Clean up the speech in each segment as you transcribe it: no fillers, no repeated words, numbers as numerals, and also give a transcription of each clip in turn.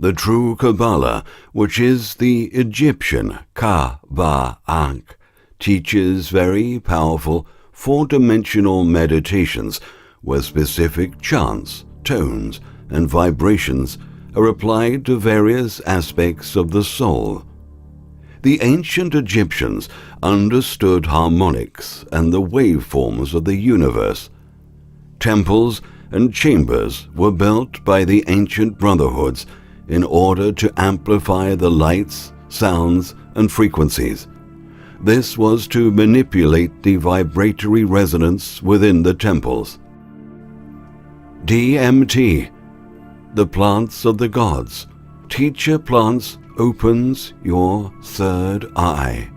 The true Kabbalah, which is the Egyptian Ka-Ba-Ankh, teaches very powerful four-dimensional meditations where specific chants, tones, and vibrations are applied to various aspects of the soul. The ancient Egyptians understood harmonics and the waveforms of the universe. Temples and chambers were built by the ancient brotherhoods in order to amplify the lights, sounds, and frequencies. This was to manipulate the vibratory resonance within the temples. DMT, the plants of the gods. Teacher plants opens your third eye.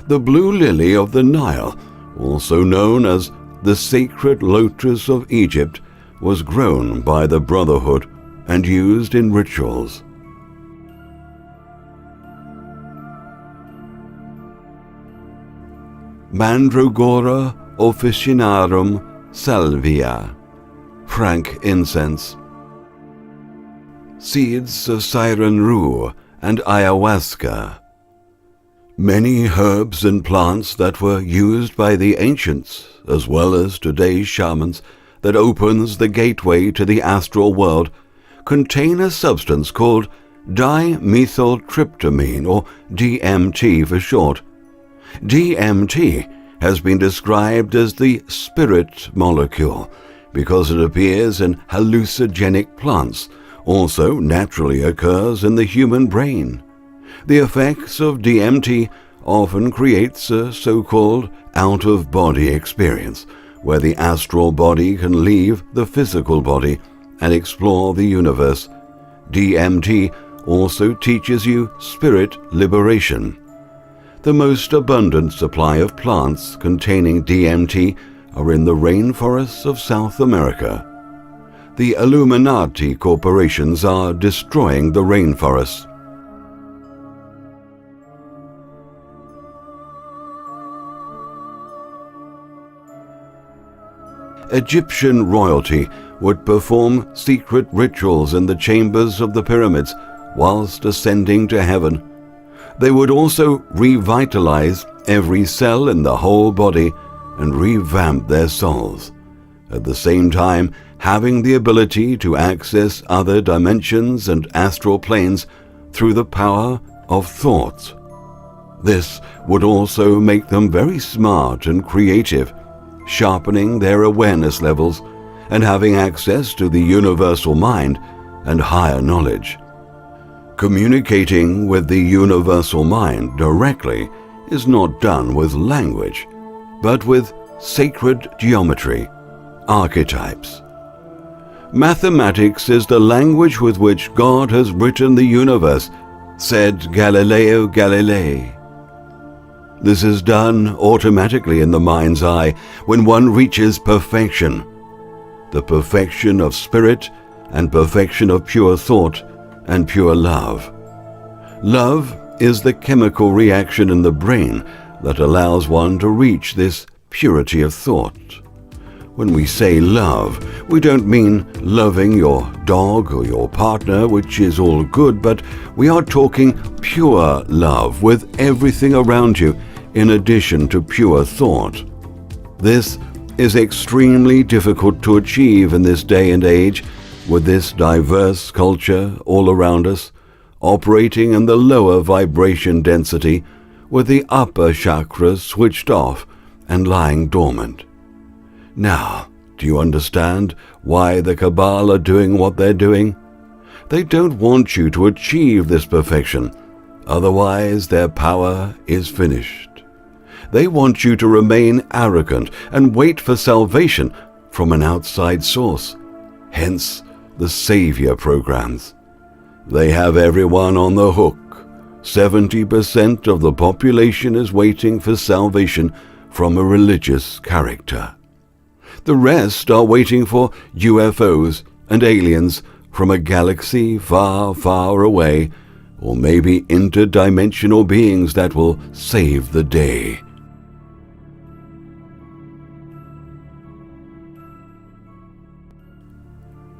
The blue lily of the Nile, also known as the sacred lotus of Egypt, was grown by the brotherhood and used in rituals. Mandragora officinarum salvia, frank incense. Seeds of siren rue and ayahuasca. Many herbs and plants that were used by the ancients, as well as today's shamans, that opens the gateway to the astral world, contain a substance called dimethyltryptamine, or DMT for short. DMT has been described as the spirit molecule because it appears in hallucinogenic plants, also naturally occurs in the human brain. The effects of DMT often creates a so-called out-of-body experience, where the astral body can leave the physical body and explore the universe. DMT also teaches you spirit liberation. The most abundant supply of plants containing DMT are in the rainforests of South America. The Illuminati corporations are destroying the rainforests. Egyptian royalty would perform secret rituals in the chambers of the pyramids whilst ascending to heaven. They would also revitalize every cell in the whole body and revamp their souls, at the same time having the ability to access other dimensions and astral planes through the power of thoughts. This would also make them very smart and creative, sharpening their awareness levels and having access to the universal mind and higher knowledge. Communicating with the universal mind directly is not done with language, but with sacred geometry, archetypes. Mathematics is the language with which God has written the universe, said Galileo Galilei. This is done automatically in the mind's eye when one reaches perfection, the perfection of spirit and perfection of pure thought and pure love. Love is the chemical reaction in the brain that allows one to reach this purity of thought. When we say love, we don't mean loving your dog or your partner, which is all good, but we are talking pure love with everything around you in addition to pure thought. This is extremely difficult to achieve in this day and age with this diverse culture all around us, operating in the lower vibration density with the upper chakras switched off and lying dormant. Now, do you understand why the Cabal are doing what they're doing? They don't want you to achieve this perfection, otherwise their power is finished. They want you to remain arrogant and wait for salvation from an outside source, hence the savior programs. They have everyone on the hook. 70% of the population is waiting for salvation from a religious character. The rest are waiting for UFOs and aliens from a galaxy far, far away, or maybe interdimensional beings that will save the day.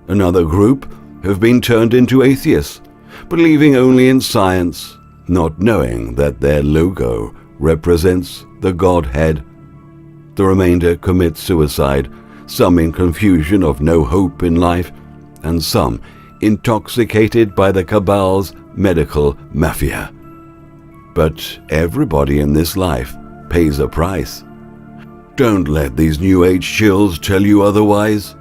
Another group have been turned into atheists, believing only in science, not knowing that their logo represents the Godhead. The remainder commit suicide, some in confusion of no hope in life, and some intoxicated by the cabal's medical mafia. But everybody in this life pays a price. Don't let these New Age chills tell you otherwise.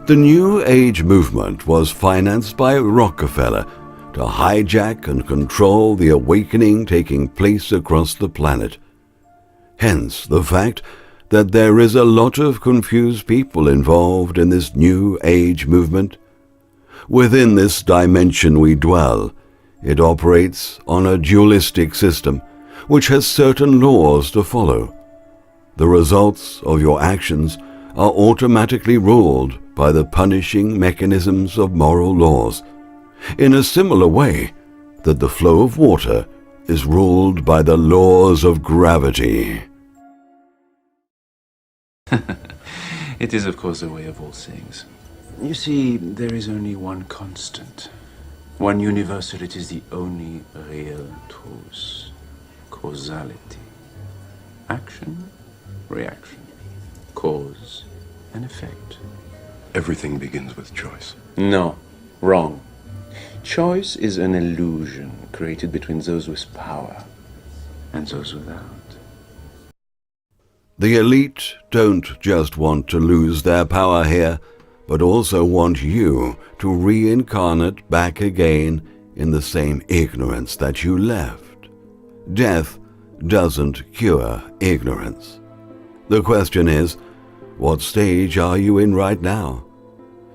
The New Age movement was financed by Rockefeller to hijack and control the awakening taking place across the planet. Hence the fact that there is a lot of confused people involved in this New Age movement. Within this dimension we dwell, it operates on a dualistic system which has certain laws to follow. The results of your actions are automatically ruled by the punishing mechanisms of moral laws, in a similar way that the flow of water is ruled by the laws of gravity. It is, of course, a way of all things. You see, there is only one constant, one universal. It is the only real truth. Causality. Action, reaction, cause and effect. Everything begins with choice. No, wrong. Choice is an illusion created between those with power and those without. The elite don't just want to lose their power here, but also want you to reincarnate back again in the same ignorance that you left. Death doesn't cure ignorance. The question is, what stage are you in right now?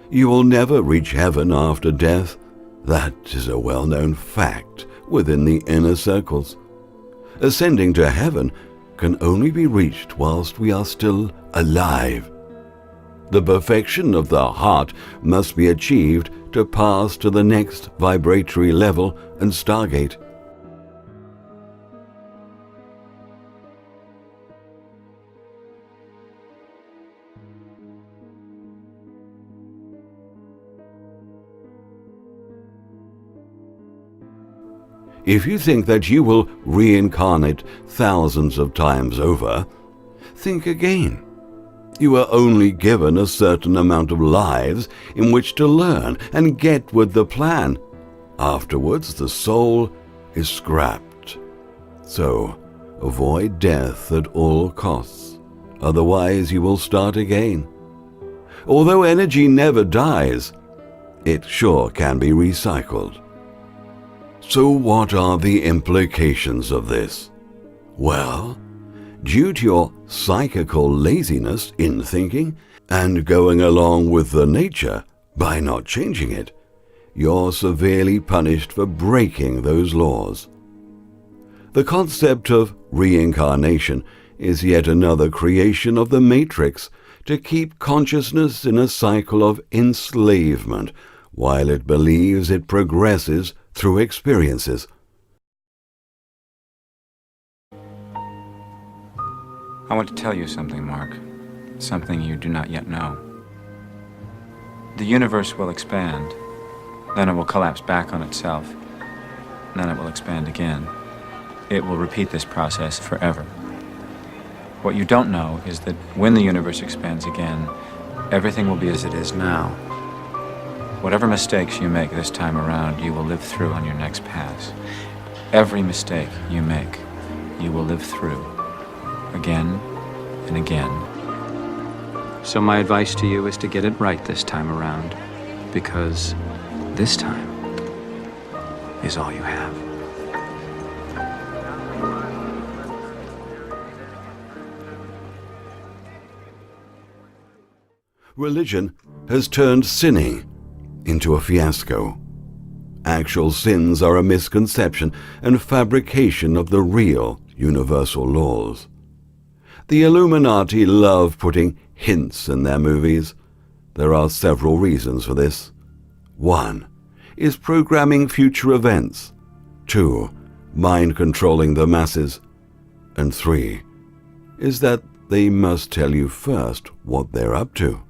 You will never reach heaven after death. That is a well-known fact within the inner circles. Ascending to heaven can only be reached whilst we are still alive. The perfection of the heart must be achieved to pass to the next vibratory level and stargate. If you think that you will reincarnate thousands of times over, think again. You are only given a certain amount of lives in which to learn and get with the plan. Afterwards, the soul is scrapped. So, avoid death at all costs. Otherwise, you will start again. Although energy never dies, it sure can be recycled. So what are the implications of this? Well, due to your psychical laziness in thinking and going along with the nature by not changing it, you're severely punished for breaking those laws. The concept of reincarnation is yet another creation of the Matrix to keep consciousness in a cycle of enslavement while it believes it progresses through experiences. I want to tell you something, Mark. Something you do not yet know. The universe will expand, then it will collapse back on itself, then it will expand again. It will repeat this process forever. What you don't know is that when the universe expands again, everything will be as it is now. Whatever mistakes you make this time around, you will live through on your next pass. Every mistake you make, you will live through, again and again. So my advice to you is to get it right this time around, because this time is all you have. Religion has turned sinning into a fiasco. Actual sins are a misconception and fabrication of the real universal laws. The Illuminati love putting hints in their movies. There are several reasons for this. 1 is programming future events. 2, mind controlling the masses. And 3 is that they must tell you first what they're up to.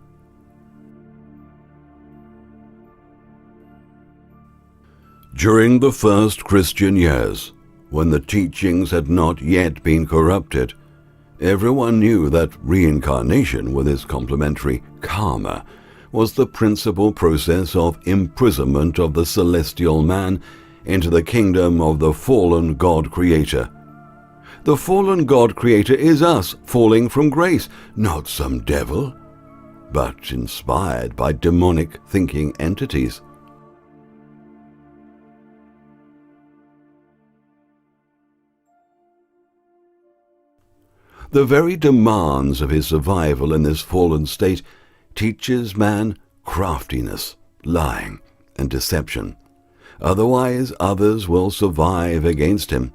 During the first Christian years, when the teachings had not yet been corrupted, everyone knew that reincarnation with its complementary karma was the principal process of imprisonment of the celestial man into the kingdom of the fallen God Creator. The fallen God Creator is us falling from grace, not some devil, but inspired by demonic thinking entities. The very demands of his survival in this fallen state teaches man craftiness, lying, and deception. Otherwise, others will survive against him.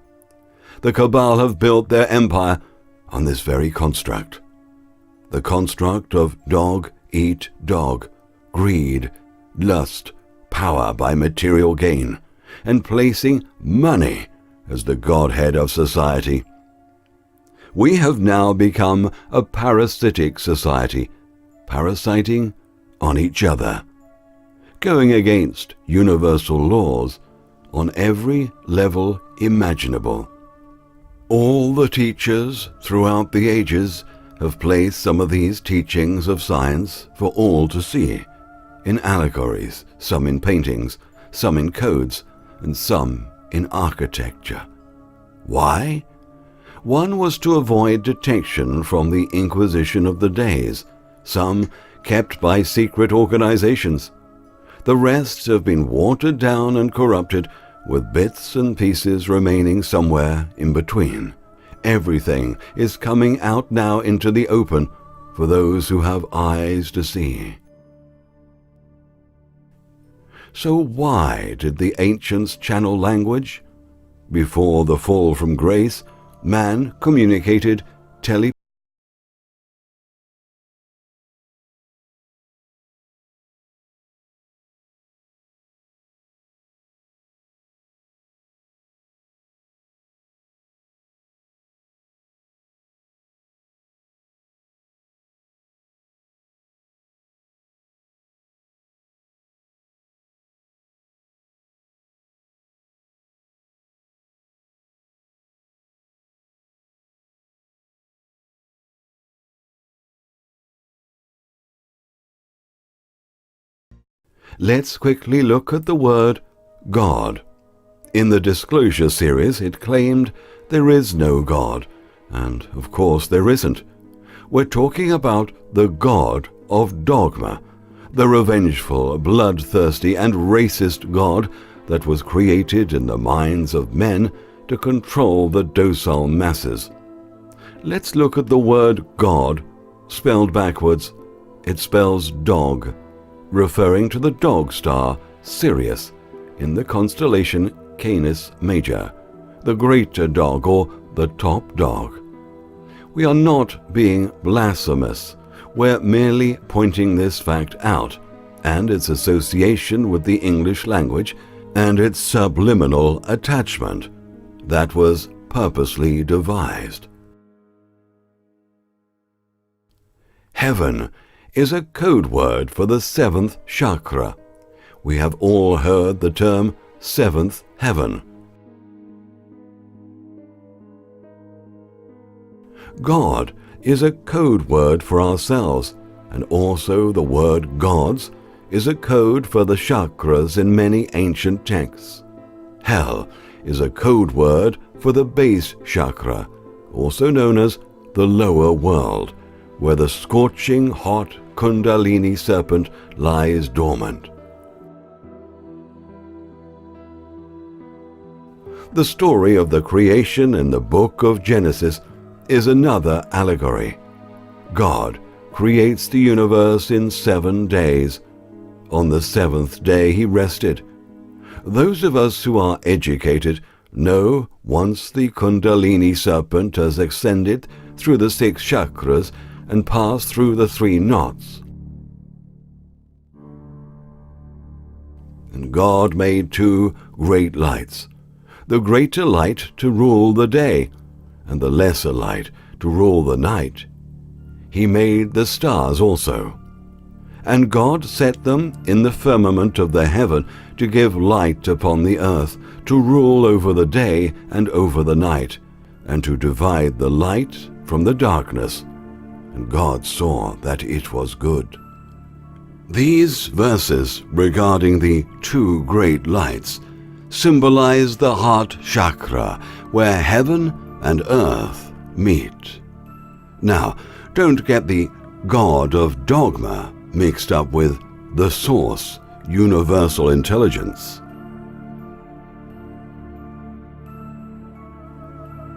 The Cabal have built their empire on this very construct. The construct of dog eat dog, greed, lust, power by material gain, and placing money as the godhead of society. We have now become a parasitic society, parasiting on each other, going against universal laws on every level imaginable. All the teachers throughout the ages have placed some of these teachings of science for all to see, in allegories, some in paintings, some in codes, and some in architecture. Why? One was to avoid detection from the Inquisition of the days, some kept by secret organizations. The rest have been watered down and corrupted, with bits and pieces remaining somewhere in between. Everything is coming out now into the open for those who have eyes to see. So why did the ancients channel language? Before the fall from grace, man communicated telepathically. Let's quickly look at the word God. In the Disclosure series, it claimed there is no God, and of course there isn't. We're talking about the God of dogma, the revengeful, bloodthirsty, and racist God that was created in the minds of men to control the docile masses. Let's look at the word God, spelled backwards. It spells dog, referring to the dog star Sirius in the constellation Canis Major, the greater dog or the top dog. We are not being blasphemous. We're merely pointing this fact out and its association with the English language and its subliminal attachment that was purposely devised. Heaven is a code word for the seventh chakra. We have all heard the term seventh heaven. God is a code word for ourselves, and also the word gods is a code for the chakras in many ancient texts. Hell is a code word for the base chakra, also known as the lower world, where the scorching hot Kundalini serpent lies dormant. The story of the creation in the book of Genesis is another allegory. God creates the universe in 7 days. On the 7th day he rested. Those of us who are educated know once the Kundalini serpent has ascended through the 6 chakras and passed through the 3 knots. And God made 2 great lights, the greater light to rule the day, and the lesser light to rule the night. He made the stars also. And God set them in the firmament of the heaven to give light upon the earth, to rule over the day and over the night, and to divide the light from the darkness. And God saw that it was good. These verses regarding the 2 great lights symbolize the heart chakra, where heaven and earth meet. Now, don't get the God of dogma mixed up with the source, universal intelligence.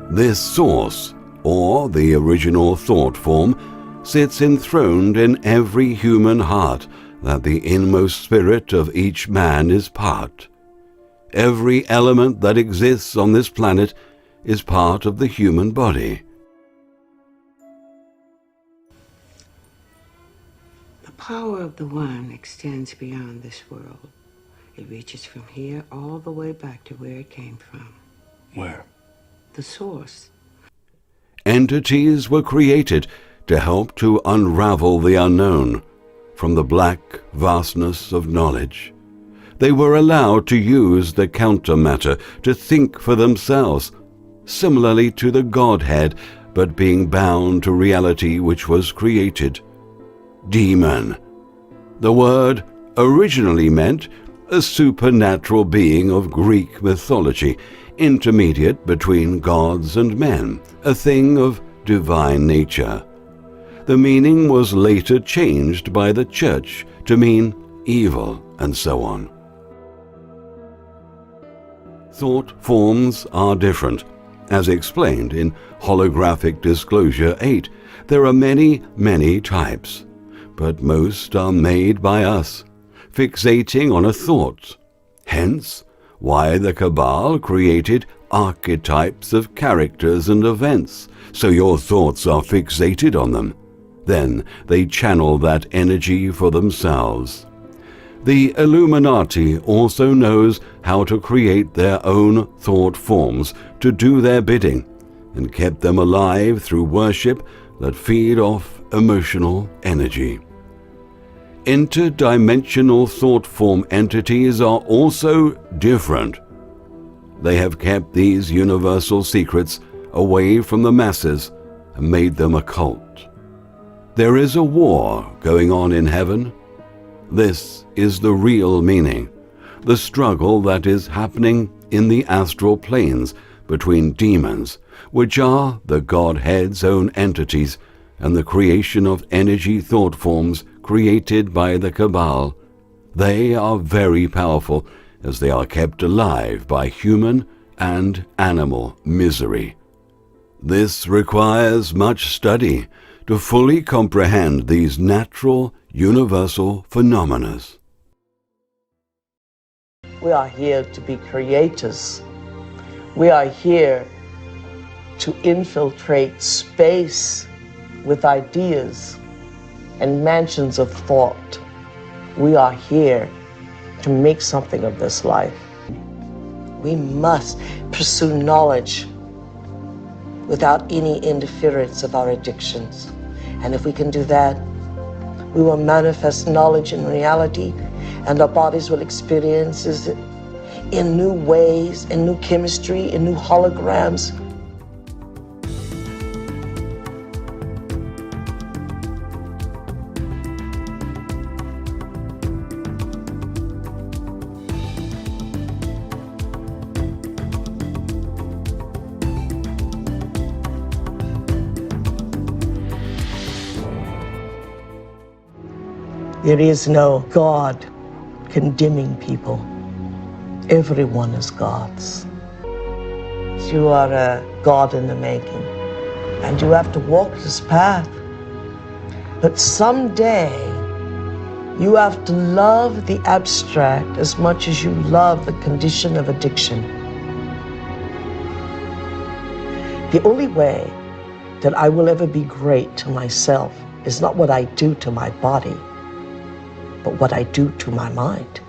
This source, or the original thought form, sits enthroned in every human heart, that the inmost spirit of each man is part. Every element that exists on this planet is part of the human body. The power of the One extends beyond this world. It reaches from here all the way back to where it came from. Where? The source. Entities were created to help to unravel the unknown from the black vastness of knowledge. They were allowed to use the counter matter to think for themselves, similarly to the Godhead, but being bound to reality which was created. Demon. The word originally meant a supernatural being of Greek mythology, intermediate between gods and men, a thing of divine nature. The meaning was later changed by the Church to mean evil, and so on. Thought forms are different. As explained in Holographic Disclosure 8, there are many, many types, but most are made by us, fixating on a thought. Hence, why the Cabal created archetypes of characters and events, so your thoughts are fixated on them. Then they channel that energy for themselves. The Illuminati also knows how to create their own thought forms to do their bidding, and kept them alive through worship that feed off emotional energy. Interdimensional thought form entities are also different. They have kept these universal secrets away from the masses and made them a cult. There is a war going on in heaven. This is the real meaning, the struggle that is happening in the astral planes between demons, which are the Godhead's own entities, and the creation of energy thought forms created by the Cabal. They are very powerful, as they are kept alive by human and animal misery. This requires much study to fully comprehend these natural, universal phenomena. We are here to be creators. We are here to infiltrate space with ideas and mansions of thought. We are here to make something of this life. We must pursue knowledge without any interference of our addictions. And if we can do that, we will manifest knowledge in reality, and our bodies will experience it in new ways, in new chemistry, in new holograms. There is no God condemning people. Everyone is God's. You are a God in the making, and you have to walk this path. But someday, You have to love the abstract as much as you love the condition of addiction. The only way that I will ever be great to myself is not what I do to my body, but what I do to my mind.